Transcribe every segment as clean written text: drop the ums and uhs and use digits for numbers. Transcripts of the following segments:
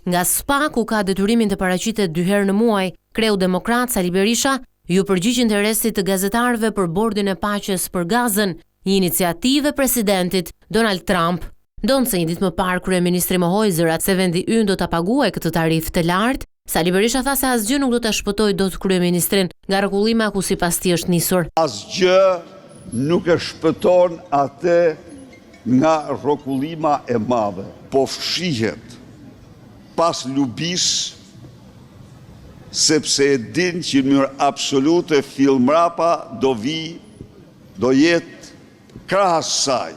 Nga SPA, ku ka detyrimin të paraqitet 2 herë në muaj, kreu demokrat Sali Berisha ju përgjigj interesit të gazetarëve për bordin e paqes për Gazën, një iniciativë e presidentit Donald Trump. Ndonë se një ditë më parë kryeministri mohoi zërat se vendi ynë do ta paguajë këtë tarifë të lartë, Sali Berisha tha se asgjë nuk do ta shpëtojë dot kryeministrin nga rregullima ku sipas tij është nisur. Asgjë nuk e shpëton atë nga rrokullima e madhe, po fshihet pas lubis, sepse e din që në mënyrë absolute fill mrapa do jetë krahas saj.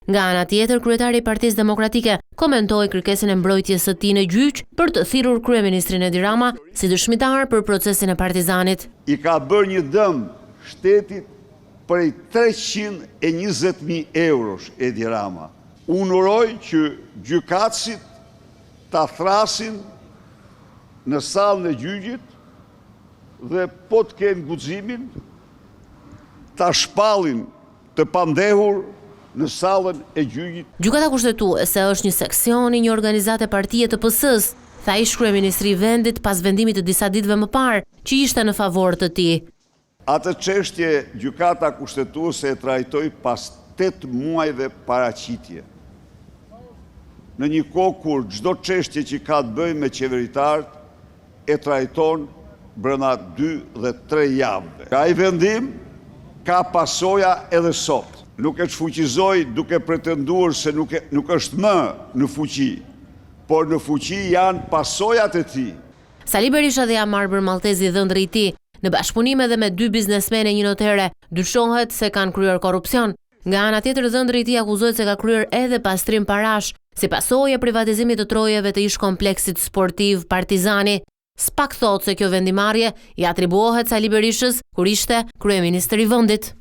Nga ana tjetër, kryetari i Partisë Demokratike komentoi kërkesën e mbrojtjes së tij në gjyq për të thirrur kryeministrin Edi Rama si dëshmitar për procesin e Partizanit. I ka bërë një dëm shtetit prej 320.000 eurosh Edi Rama. Unë uroj që gjykatësit ta thrasin në sallën e gjyqit dhe po të kenë guximin ta shpallin të pandehur në sallën e gjyqit. Gjykata kushtetuese është një seksion i një organizate partie të PS-s, tha ish kryeministri i vendit pas vendimit të disa ditëve më parë që ishte në favor të tij. Atë çështje gjykata kushtetuese e trajtoi pas 8 muajve paraqitje. Në një kohë kur çdo çështje që ka të bëjë me qeveritarët e trajton brenda 2 dhe 3 javëve. Ai vendim ka pasoja edhe sot. Nuk e shfuqizoj duke pretenduar se nuk është më në fuqi, por në fuqi janë pasojat e tij. Sali Berisha dhe Amarbër Maltezi, dhëndri i tij, në bashkëpunim edhe me 2 biznesmenë e një notere, dyshohet se kanë kryer korrupsion. Nga ana tjetër, dhëndri i tij akuzohet se ka kryer edhe pastrim parash, si pasojë e privatizimit të trojeve të ish kompleksit sportiv Partizani. SPAK thotë se kjo vendimarrje i atribuohet Sali Berishës kur ishte kryeministri i vendit.